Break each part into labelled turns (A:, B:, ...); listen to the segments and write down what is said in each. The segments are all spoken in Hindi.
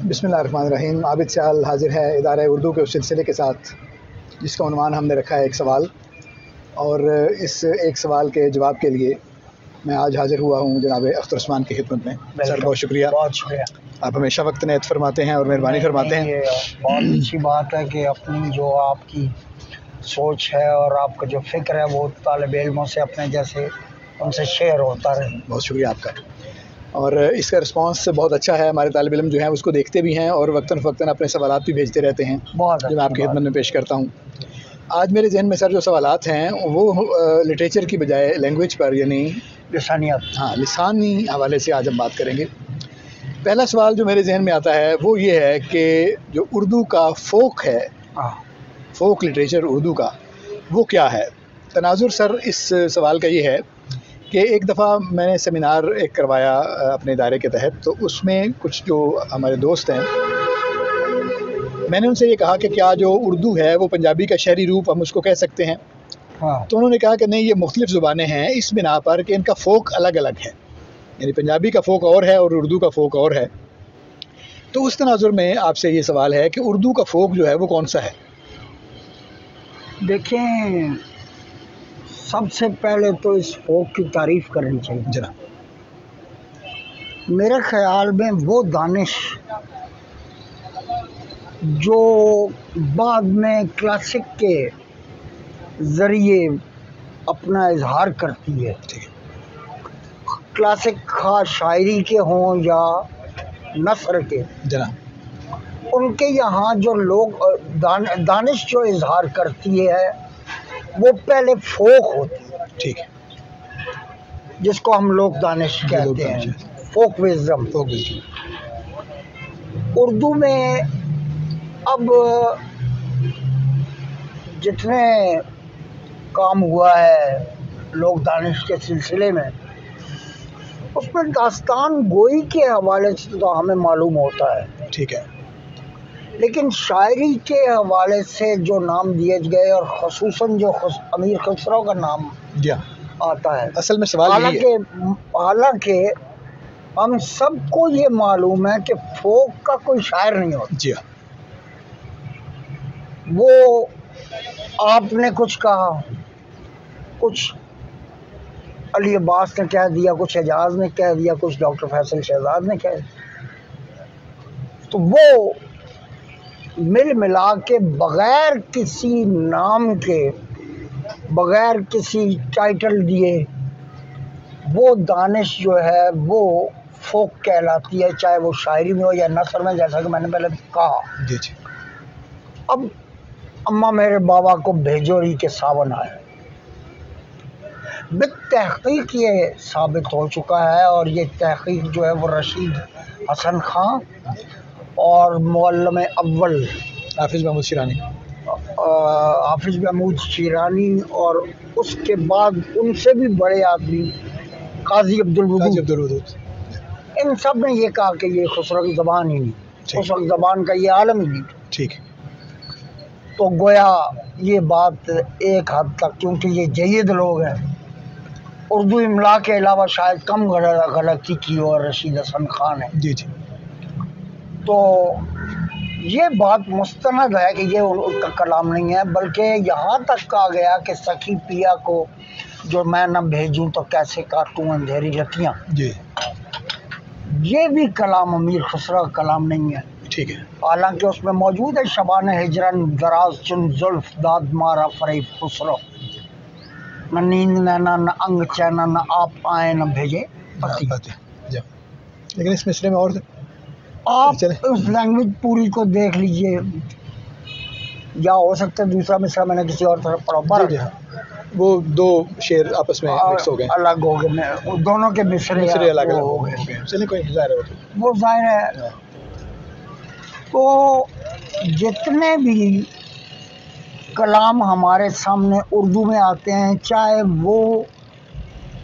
A: बिस्मिल्लाहिर्रहमानिर्रहीम। आबिद सयाल हाजिर है इदारा उर्दू के उस सिलसिले के साथ जिसका उन्वान हमने रखा है एक सवाल, और इस एक सवाल के जवाब के लिए मैं आज हाजिर हुआ हूँ जनाब अख्तर उस्मान की खिदमत में। सर बहुत शुक्रिया, आप हमेशा वक्त नेत फरमाते हैं और मेहरबानी फरमाते हैं।
B: ये बहुत अच्छी बात है कि अपनी जो आपकी सोच है और आपका जो फ़िक्र है वो तालिब इल्मों से अपने जैसे उनसे शेयर होता रहे।
A: बहुत शुक्रिया आपका। और इसका रिस्पांस बहुत अच्छा है, हमारे तालिब इल्म जो हैं उसको देखते भी हैं और वक्तन फ़क्तन अपने सवालात भी भेजते रहते हैं, जो मैं आपकी खिदमत में पेश करता हूँ। आज मेरे जहन में सर जो सवालात हैं वो लिटरेचर की बजाय लैंग्वेज पर, यानी
B: लिसानियत,
A: लिसानी हवाले से आज हम बात करेंगे। पहला सवाल जो मेरे जहन में आता है वो ये है कि जो उर्दू का फ़ोक है, फ़ोक लिटरेचर उर्दू का, वो क्या है? तनाजुर सर इस सवाल का ये है कि एक दफ़ा मैंने सेमिनार एक करवाया अपने इदारे के तहत, तो उसमें कुछ जो हमारे दोस्त हैं, मैंने उनसे ये कहा कि क्या जो उर्दू है वो पंजाबी का शहरी रूप हम उसको कह सकते हैं? तो उन्होंने कहा कि नहीं, ये मुख्तलिफ़ ज़ुबानें हैं इस बिना पर कि इनका फ़ोक अलग अलग है, यानी पंजाबी का फ़ोक और है और उर्दू का फ़ोक और है। तो उस तनाजुर में आपसे ये सवाल है कि उर्दू का फ़ोक जो है वो कौन सा है?
B: देखें, सबसे पहले तो इस फ़ोक की तारीफ़ करनी चाहिए
A: जनाब।
B: मेरे ख़्याल में वो दानिश जो बाद में क्लासिक के ज़रिए अपना इजहार करती है, क्लासिक खा शायरी के हों या नस्र के,
A: जनाब,
B: उनके यहाँ जो लोग दानिश जो इजहार करती है वो पहले फ़ोक होती है,
A: ठीक है,
B: जिसको हम लोग दानिश कहते हैं, फ़ोक विज़डम। उर्दू में अब जितने काम हुआ है लोग दानिश के सिलसिले में, उसमें दास्तान गोई के हवाले से तो हमें मालूम होता है,
A: ठीक है, लेकिन
B: शायरी के हवाले से जो नाम दिए गए और ख़ुसूसन जो अमीर खुसरो का नाम आता है,
A: असल में सवाल
B: हालांकि हम सबको ये मालूम है कि फ़ोक का कोई शायर नहीं होता।
A: जी हाँ,
B: वो आपने कुछ कहा, कुछ अली अब्बास ने कह दिया, कुछ एजाज ने कह दिया, कुछ डॉक्टर फैसल शहजाद ने कह दिया, तो वो मिल मिला के बग़ैर किसी नाम के, बग़ैर किसी टाइटल दिए, वो दानिश जो है वो फ़ोक कहलाती है, चाहे वो शायरी में हो या नस्र में, जैसा कि मैंने पहले कहा।
A: जी जी।
B: अब अम्मा मेरे बाबा को भेजोरी के सावन आए, बित्तहक़ीक़ ये साबित हो चुका है, और ये तहक़ीक़ जो है वो रशीद हसन खां और मुअल्लिम अव्वल
A: हाफिज़
B: महमूद शिरानी और उसके बाद उनसे भी बड़े आदमी काजी अब्दुल वदूद, इन सब ने ये कहा कि ये खुसरो की ज़बान ही नहीं, खुसरो की ज़बान का ये आलम ही नहीं।
A: ठीक है,
B: तो गोया ये बात एक हद तक, क्योंकि ये जय्यद लोग हैं, उर्दू इमला के अलावा शायद कम गलती की और रशीद हसन खान है।
A: जी जी।
B: तो ये बात मुस्तनद है कि ये उनका कलाम नहीं है, बल्कि यहाँ तक कहा गया कि सखी पिया को जो मैं न भेजूं तो कैसे काटूं अंधेरी रतियाँ, जी, ये भी कलाम अमीर खुसरो का कलाम नहीं है।
A: ठीक है,
B: हालांकि उसमें मौजूद है शबान हिजरन दराज चुन जुल्फ दाद मारा फरेब खुसरो, न नींद नैना न अंग चैना न आप आए न भेजे पति।
A: लेकिन इस मिसरे में और
B: आप उस लैंग्वेज पूरी को देख लीजिए, या हो सकता है दूसरा मिसरा मैंने किसी और तरफ पढ़ा,
A: वो दो शेर आपस में मिक्स हो गए,
B: अलग हो गए, दोनों के मिसरे अलग हो गए।
A: चलिए कोई जाहिर है,
B: वो जाहिर है। तो जितने भी कलाम हमारे सामने उर्दू में आते हैं, चाहे वो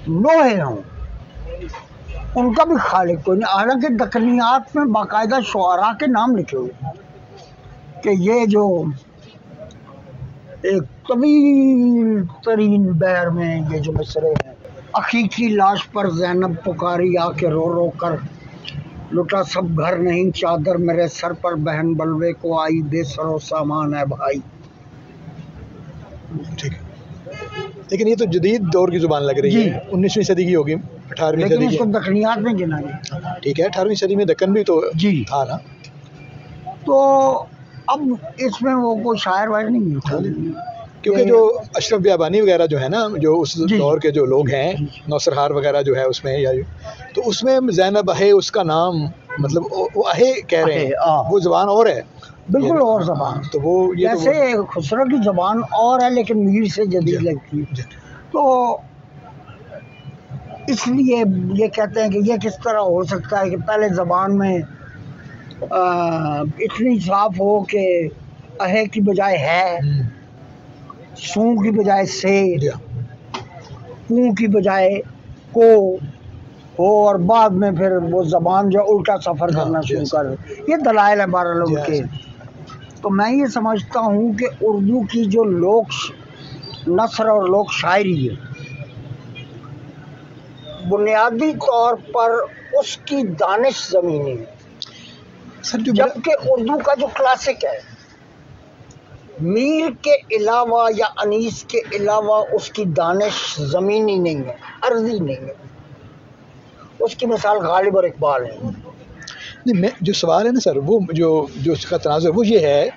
B: नोहे हों, उनका भी खालिक कोई नहीं। हालांकि दक्कनियात में बाकायदा शुआरा के नाम लिखे हुए कि ये जो एक तवील तरीन बहर में ये जो मिसरे हैं, अखी की लाश पर ज़ैनब पुकारी आके रो रो कर, लुटा सब घर नहीं चादर मेरे सर पर, बहन बलवे को आई बेसरो सामान है भाई।
A: ठीक है, लेकिन ये तो जदीद दौर की जुबान लग रही है, 19वीं सदी की होगी, 18वीं सदी की।
B: दक्कनियात में गिना है।
A: ठीक है, 18वीं सदी में दक्कन भी तो
B: जी
A: था ना।
B: तो अब इसमें वो कोई शायर वायर नहीं था,
A: क्योंकि जो अशरफ बियाबानी वगैरह जो है ना, जो उस दौर के जो लोग हैं, नौसरहार वगैरह जो है उसमें, या तो उसमें ज़ैनब आहे उसका नाम, मतलब वो आहे कह रहे हैं, वो ज़बान और है,
B: बिल्कुल और ज़बान।
A: तो वो ये
B: जैसे खुसरो की ज़बान और है लेकिन मीर से जदीद लगती है। तो इसलिए ये कहते हैं कि ये किस तरह हो सकता है कि पहले ज़बान में इतनी साफ हो कि अहे की बजाय है, सू की बजाय से, कू की बजाय को हो, और बाद में फिर वो ज़बान जो उल्टा सफ़र करना शुरू कर। ये दलाइल है 12 लोग के। तो मैं ये समझता हूँ कि उर्दू की जो लोक नस्र और लोक शायरी है, बुनियादी तौर पर उसकी दानिश ज़मीनी है, जबकि उर्दू का जो क्लासिक है, मीर के अलावा या अनीस के अलावा उसकी दानिश ज़मीनी नहीं है, अर्जी नहीं है। उसकी मिसाल गालिब और इकबाल है।
A: नहीं, मैं जो सवाल है ना सर, वो जो उसका तनाज़ुर वो ये है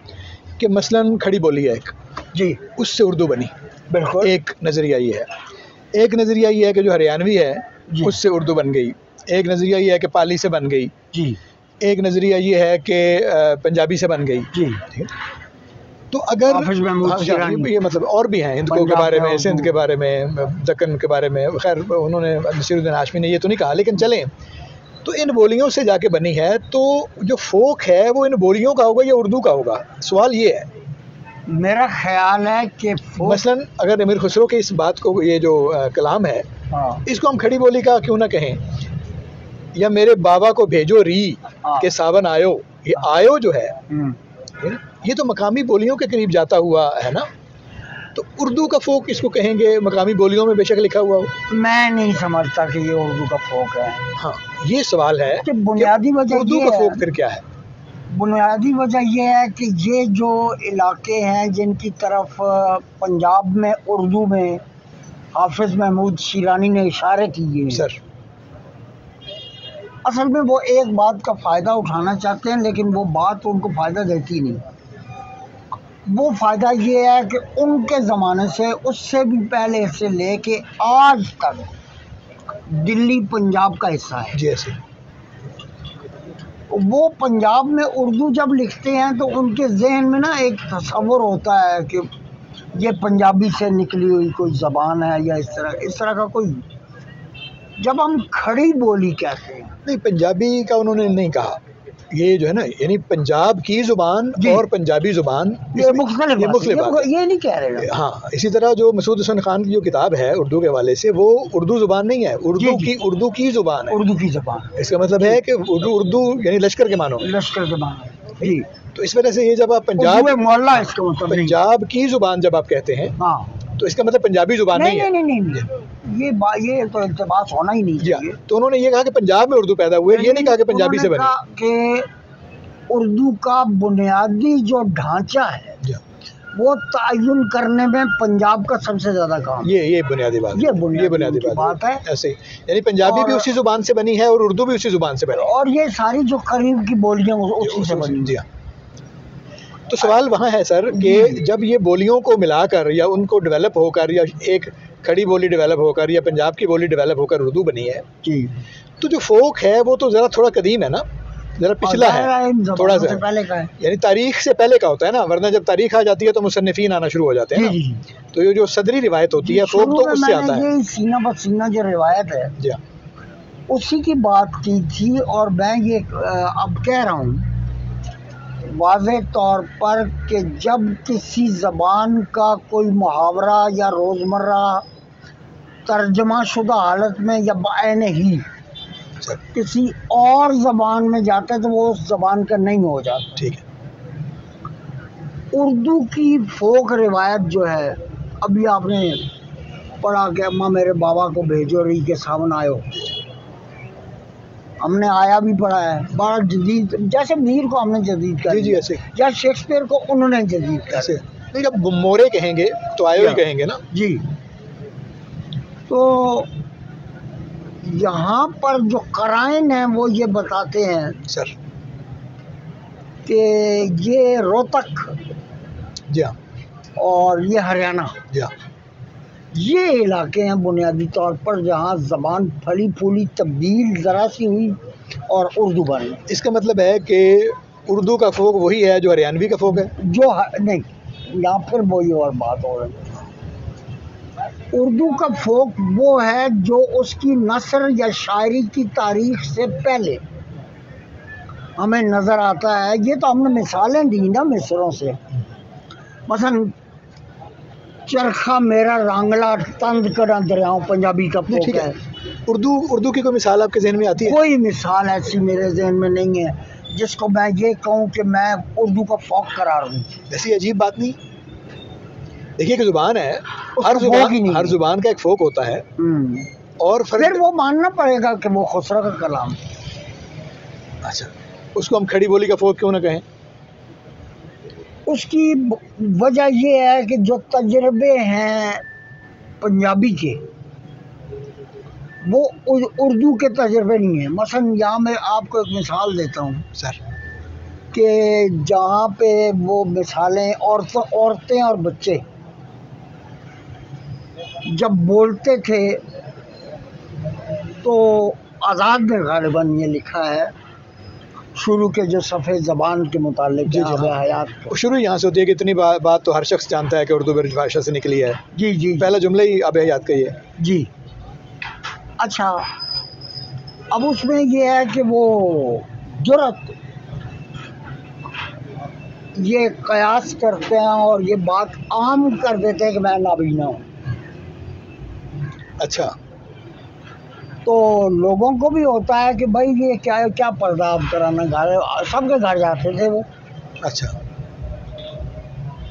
A: कि मसलन खड़ी बोली है एक,
B: जी,
A: उससे उर्दू बनी,
B: बिल्कुल।
A: एक नज़रिया ये है। एक नज़रिया ये है कि जो हरियाणवी है उससे उर्दू बन गई। एक नज़रिया ये है कि पाली से बन गई
B: जी।
A: एक नज़रिया ये है कि पंजाबी से बन गई जी। तो अगर ये मतलब और भी हैं, हिंदको के बारे में, सिंध के बारे में, दक्कन के बारे में, खैर उन्होंने नसीरुद्दीन हाशमी ने ये तो नहीं कहा, लेकिन चलें तो इन बोलियों से जाके बनी है। तो जो फोक है वो इन बोलियों का होगा या उर्दू का होगा? सवाल ये है।
B: मेरा ख्याल है कि
A: मसलन अगर अमीर खुसरो के इस बात को, ये जो कलाम है, इसको हम खड़ी बोली का क्यों ना कहें, या मेरे बाबा को भेजो री के सावन आयो, ये आयो जो है ये तो मकामी बोलियों के करीब जाता हुआ है ना। तो उर्दू का फोक इसको कहेंगे, मकामी बोलियों में बेशक लिखा हुआ हो।
B: मैं नहीं समझता कि ये उर्दू का फोक है।
A: हाँ, ये सवाल है कि
B: बुनियादी वजह
A: उर्दू का फोक फिर क्या है?
B: बुनियादी वजह यह है कि ये जो इलाके हैं जिनकी तरफ पंजाब में उर्दू में हाफिज महमूद शीरानी ने इशारे किए
A: सर,
B: असल में वो एक बात का फ़ायदा उठाना चाहते हैं, लेकिन वो बात उनको फ़ायदा देती नहीं। वो फ़ायदा ये है कि उनके ज़माने से, उससे भी पहले से लेके आज तक दिल्ली पंजाब का हिस्सा है।
A: जैसे
B: वो पंजाब में उर्दू जब लिखते हैं तो उनके जहन में ना एक तस्वुर होता है कि ये पंजाबी से निकली हुई कोई ज़बान है या इस तरह का कोई। जब हम खड़ी बोली कहते हैं,
A: नहीं, पंजाबी का उन्होंने नहीं कहा, ये जो है ना, यानी पंजाब की जुबान और पंजाबी जुबान
B: ये मुख्तलिफ ये नहीं कह रहे।
A: हाँ, इसी तरह जो मसूद हसन खान की जो किताब है उर्दू के हवाले से, वो उर्दू जुबान नहीं है, उर्दू की जुबान है,
B: उर्दू की जुबान।
A: इसका मतलब है कि उर्दू यानी लश्कर के मानो,
B: लश्कर के मानो जी।
A: तो इस वजह से ये जब आप पंजाब की जुबान जब आप कहते हैं, तो इसका मतलब पंजाबी जुबान नहीं है।
B: नहीं, ये तो इल्तिबास होना ही नहीं चाहिए।
A: तो उन्होंने ये कहा कि पंजाब में उर्दू पैदा हुई है, ये नहीं कहा कि पंजाबी से बनी।
B: कि उर्दू का बुनियादी जो ढांचा है वो तयन करने में पंजाब का सबसे ज्यादा काम,
A: ये बुनियादी बात, ये बुनियादी बात है। ऐसे यानी पंजाबी भी उसी जुबान से बनी है और उर्दू भी उसी जुबान से बनी,
B: और ये सारी जो करीब की बोलियां उसी से बनी।
A: तो सवाल वहाँ है सर कि जब ये बोलियों को मिलाकर या उनको डेवलप होकर, या एक खड़ी बोली डेवलप होकर या पंजाब की बोली डेवलप होकर उर्दू बनी है जी, तो जो फोक है वो तो ज़रा थोड़ा कदीम है ना, ज़रा पिछला है, थोड़ा सा पहले का है, यानी तारीख से पहले का होता है ना। वरना जब तारीख आ जाती है तो मुसन्निफीन आना शुरू हो जाते हैं ना। तो ये जो सदरी रिवायत होती है फोक, तो उससे आता है।
B: ये सीना ब सीना जो रिवायत है जी, उसी की बात की थी। और मैं ये अब कह रहा हूँ वाज़ेह तौर पर कि जब किसी ज़बान का कोई मुहावरा या रोज़मर्रा तर्जमा शुदा हालत में या बायन ही किसी और ज़बान में जाता है तो वो उस ज़बान का नहीं हो जाता।
A: ठीक है।
B: उर्दू की फोक रिवायत जो है, अभी आपने पढ़ा कि अम्मा मेरे बाबा को भेजो री के सावन आयो, हमने आया भी पढ़ा है, बड़ा जदीद, जैसे मीर को हमने जदीद कर
A: जी जी, ऐसे
B: या शेक्सपियर को उन्होंने जदीद कर।
A: ऐसे नहीं, जब मोरे कहेंगे तो आयो ही कहेंगे ना
B: जी। तो यहाँ पर जो कराइन है वो ये बताते हैं
A: सर
B: कि ये रोहतक
A: जी हाँ,
B: और ये हरियाणा,
A: जी हाँ,
B: ये इलाके हैं बुनियादी तौर पर जहाँ ज़बान फली फूली तब्दील ज़रा सी हुई और उर्दू बनी।
A: इसका मतलब है कि उर्दू का फोक वही है जो हरियाणवी का फोक है?
B: जो नहीं, यहाँ फिर वही और बात हो रही है। उर्दू का फोक वो है जो उसकी नस्र या शायरी की तारीख से पहले हमें नज़र आता है। ये तो हमने मिसालें दी ना मिसरों से, मसलन चरखा मेरा रांगला तंद करा दरियाओं, पंजाबी का फोक है।
A: उर्दू की कोई मिसाल आपके जहन में आती है?
B: कोई मिसाल ऐसी मेरे जहन में नहीं है जिसको मैं ये कहूँ कि मैं उर्दू का फोक करार दूँ।
A: ऐसी अजीब बात नहीं। देखिए कि जुबान है, हर जुबान का एक फोक होता है और
B: फिर वो मानना पड़ेगा कि वो खुसरा का कलाम।
A: अच्छा, उसको हम खड़ी बोली का फोक क्यों ना कहें?
B: उसकी वजह ये है कि जो तजर्बे हैं पंजाबी के वो उर्दू के तजर्बे नहीं है। मसलन यहाँ मैं आपको एक मिसाल देता हूँ
A: सर
B: कि जहाँ पे वो मिसालें औरतें और बच्चे जब बोलते थे तो आज़ाद में गालिबन ये लिखा है शुरू के जो सफ़े ज़बान के मुतालिक हयात,
A: शुरू यहाँ से होती है कि इतनी बात तो हर शख्स जानता है कि उर्दू ब्रज भाषा से निकली है।
B: जी जी,
A: पहला जुमला ही अब हयात का ही है
B: जी। अच्छा, अब उसमें ये है कि वो जुर्रत ये कयास करते हैं और ये बात आम कर देते हैं कि मैं नाबीना हूँ।
A: अच्छा,
B: तो लोगों को भी होता है कि भाई ये क्या पर्दा आप कराना, घर सबके घर जाते थे वो।
A: अच्छा,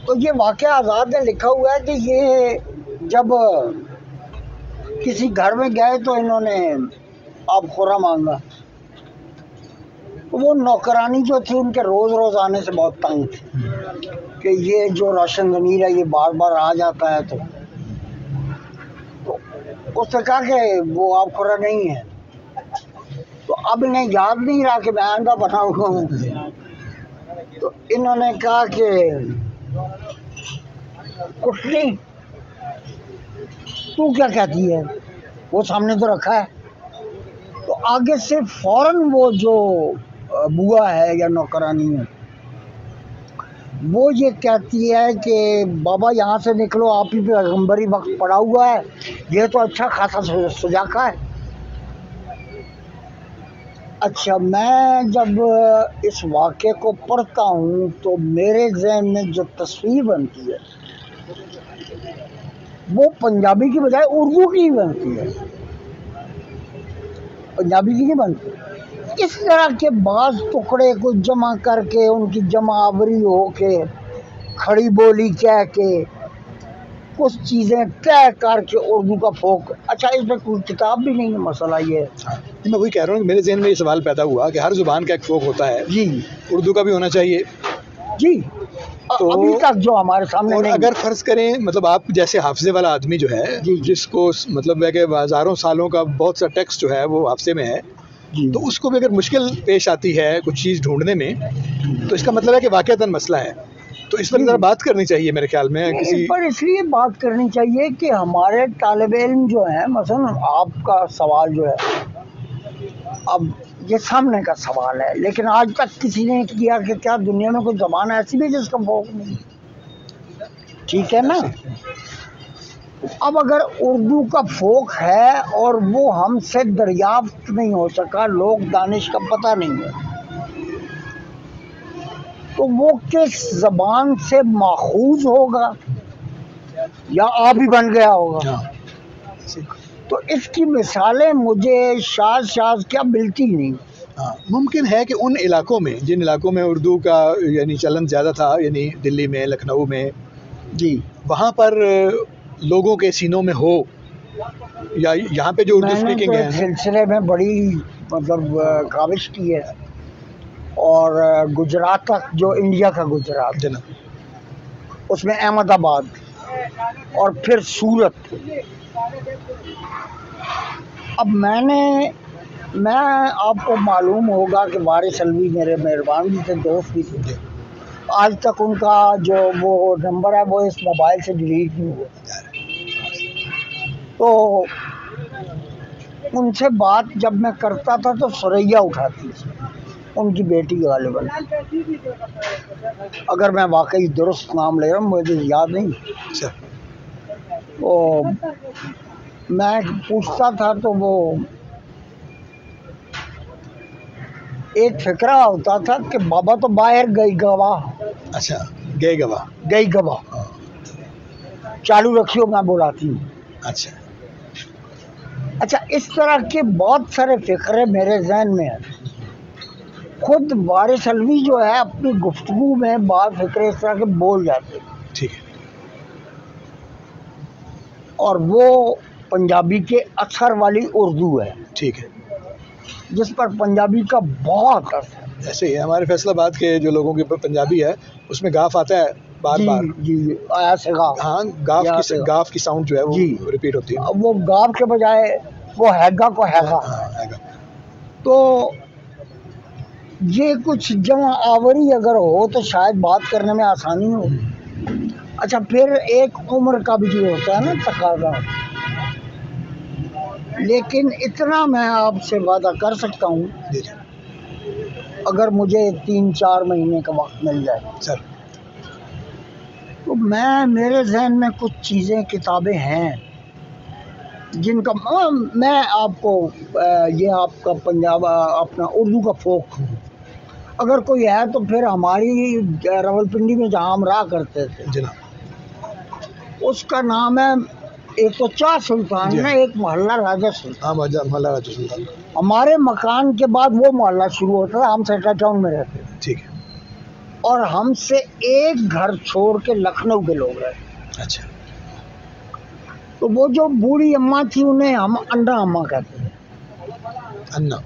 B: तो ये वाक़या आज़ाद ने लिखा हुआ है कि ये जब किसी घर में गए तो इन्होंने आप खुरा मांगा, तो वो नौकरानी जो थी उनके रोज़ आने से बहुत तंग थी कि ये जो रोशन ज़मीर है ये बार बार आ जाता है। तो उसने कहा कि वो आप खुरा नहीं है। तो अब इन्हें याद नहीं रहा कि मैं आंदा बनाऊंगा हूँ, तो इन्होंने कहा कि कुटनी तू क्या कहती है, वो सामने तो रखा है। तो आगे से फौरन वो जो बुआ है या नौकरानी है वो ये कहती है कि बाबा यहाँ से निकलो, आप ही पे पैगंबरी वक्त पड़ा हुआ है, ये तो अच्छा खासा सुजाका है। अच्छा, मैं जब इस वाक़े को पढ़ता हूँ तो मेरे जहन में जो तस्वीर बनती है वो पंजाबी की बजाय उर्दू की ही बनती है, पंजाबी की नहीं बनती। इस तरह के बाज़ टुकड़े को जमा करके उनकी जमा आवरी हो के खड़ी बोली कह के कुछ चीज़ें तय करके उर्दू का फोक। अच्छा, इसमें कोई किताब भी नहीं है, मसला ये है।
A: मैं वही कह रहा हूँ कि मेरे जहन में ये सवाल पैदा हुआ कि हर जुबान का एक फोक होता है
B: जी,
A: उर्दू का भी होना चाहिए
B: जी।
A: तो
B: अभी तक जो हमारे सामने
A: और अगर फ़र्ज़ करें, मतलब आप जैसे हाफ़ज़े वाला आदमी जो है जिसको मतलब है कि हज़ारों सालों का बहुत सा टेक्स्ट जो है वो हाफ़ज़े में है, तो उसको भी अगर मुश्किल पेश आती है कुछ चीज़ ढूंढने में, तो इसका मतलब है कि वाक़अतन मसला है। तो इस पर ज़रा बात करनी चाहिए मेरे ख्याल में किसी
B: पर इसलिए बात करनी चाहिए कि हमारे तालिब इल्म जो है, मसलन आपका सवाल जो है अब ये सामने का सवाल है, लेकिन आज तक किसी ने किया कि क्या दुनिया में कोई ज़बान ऐसी भी जिसका फोक नहीं, ठीक है ना। अब अगर उर्दू का फोक है और वो हमसे दरियाफ्त नहीं हो सका, लोग दानिश का पता नहीं है, तो वो किस ज़बान से माखूज होगा या आप ही बन गया होगा। तो इसकी मिसालें मुझे शाज़ क्या मिलती नहीं।
A: मुमकिन है कि उन इलाकों में जिन इलाकों में उर्दू का यानी चलन ज़्यादा था, यानी दिल्ली में, लखनऊ में,
B: जी,
A: वहाँ पर लोगों के सीनों में हो या यहाँ पे जो उर्दू स्पीकिंग
B: मैंने
A: है
B: तो सिलसिले में बड़ी मतलब काविश की है, और गुजरात तक, जो इंडिया का गुजरात,
A: जनाब,
B: उसमें अहमदाबाद और फिर सूरत। अब मैं आपको मालूम होगा कि वारिस अलवी मेरे मेहरबान भी थे, दोस्त भी थे। आज तक उनका जो वो नंबर है वो इस मोबाइल से डिलीट नहीं हुआ। तो उनसे बात जब मैं करता था तो सुरैया उठाती थी, उनकी बेटी गालिबन, अगर मैं वाकई दुरुस्त नाम ले रहा हूँ, मुझे याद नहीं। तो मैं पूछता था तो वो एक फिक्रा होता था कि बाबा तो बाहर गई गवाह।
A: अच्छा, गई गवाह
B: चालू रखियो, मैं बुलाती हूँ। अच्छा, इस तरह के बहुत सारे फिक्रे मेरे जहन में हैं। खुद वारिस अलवी जो है अपनी गुफ्तगू में बात फिक्रे इस तरह के बोल जाते हैं।
A: ठीक है।
B: और वो पंजाबी के असर वाली उर्दू है।
A: ठीक है।
B: जिस पर पंजाबी का बहुत असर है।
A: ऐसे ही है हमारे फैसलाबाद के जो लोगों के पंजाबी है, उसमें गाफ आता है बार बार।
B: जी, ऐसे गाफ।
A: हाँ, गाफ की साउंड जो है वो रिपीट होती है।
B: वो गाफ के बजाय वो हैगा को हैगा।
A: हैगा।
B: तो ये कुछ जमा आवरी अगर हो तो शायद बात करने में आसानी हो। अच्छा, फिर एक उम्र का भी जो होता है ना तकाजा, लेकिन इतना मैं आपसे वादा कर सकता हूँ, अगर मुझे 3-4 महीने का वक्त मिल जाए
A: सर,
B: तो मेरे जहन में कुछ चीज़ें, किताबें हैं जिनका मैं आपको ये आपका पंजाब अपना उर्दू का फोक, अगर कोई है तो फिर हमारी रावलपिंडी में जहाँ हम रहा करते थे, उसका नाम है, एक तो चार सुल्तान है, एक मोहल्ला राजा सुल्तान।
A: मोहल्ला राजा सुल्तान।
B: हमारे मकान के बाद वो मोहल्ला शुरू होता था, हम सेंटर टाउन में रहते थे।
A: ठीक है।
B: और हमसे एक घर छोड़ के लखनऊ के लोग रहते।
A: अच्छा।
B: तो वो जो बूढ़ी अम्मा थी उन्हें हम अन्ना अम्मा कहते थे।
A: अन्ना।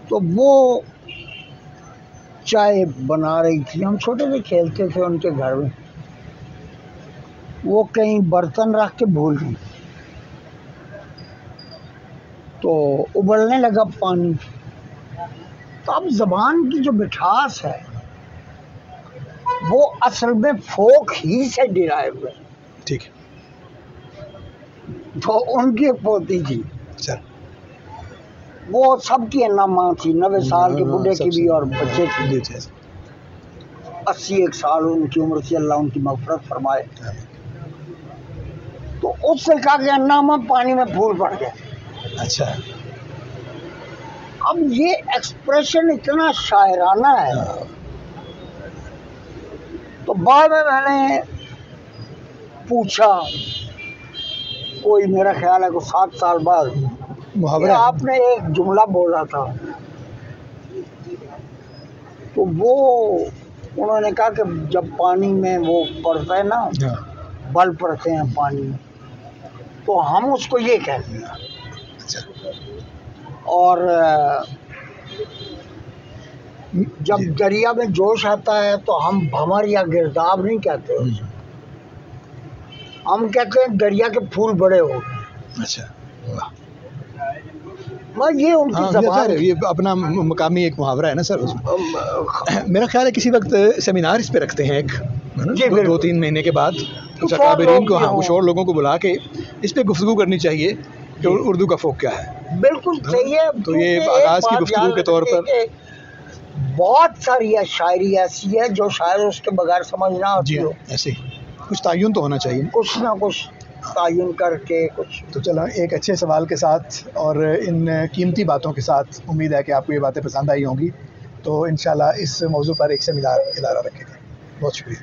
B: तो वो चाय बना रही थी, हम छोटे से खेलते थे उनके घर में, वो कहीं बर्तन रख के भूल गई, तो उबलने लगा पानी। तो अब जबान की जो मिठास है वो असल में फोक ही से डिराइव है।
A: ठीक है।
B: तो उनकी एक पोती थी,
A: सर,
B: वो सबकी अन्ना माँ थी, 90 साल के बूढ़े की भी और बच्चे की। 81 साल उनकी उम्र थी, अल्लाह उनकी मग़फ़िरत फरमाए। तो उससे कहा कि अन्ना माँ पानी में फूल पड़ गए।
A: अच्छा।
B: अब ये एक्सप्रेशन इतना शायराना है। तो बाद में मैंने पूछा, कोई मेरा ख्याल है को 7 साल बाद, मुहावरा आपने एक जुमला बोला था, तो वो उन्होंने कहा कि जब पानी में वो पड़ता है ना, बल पड़ते हैं पानी में, तो हम उसको ये कहते हैं।
A: अच्छा।
B: और जब दरिया में जोश आता है तो हम भंवर या गिरदाब नहीं कहते, हम कहते हैं दरिया के फूल बड़े हो।
A: अच्छा।
B: ये उनकी ज़बान है,
A: ये अपना मकामी एक मुहावरा है ना सर। मेरा ख्याल है किसी वक्त सेमिनार इस पे रखते हैं एक, 2-3 महीने के बाद, अकाबरीन को, कुछ और लोगों को बुला के इस पे गुफ्तगू करनी चाहिए कि उर्दू का फोक क्या है।
B: बिल्कुल सही है।
A: तो ये आगाज़ की गुफ्तगू के तौर पर
B: बहुत सारी शायरी ऐसी है जो शायद उसके बगैर समझ ना आती हो।
A: ऐसे कुछ तायुन तो होना चाहिए,
B: कुछ ना कुछ तायुन करके कुछ।
A: तो चलो, एक अच्छे सवाल के साथ और इन कीमती बातों के साथ उम्मीद है कि आपको ये बातें पसंद आई होंगी। तो इंशाल्लाह इस मौजू पर एक सेमिनार इदारा रखेगा। बहुत शुक्रिया।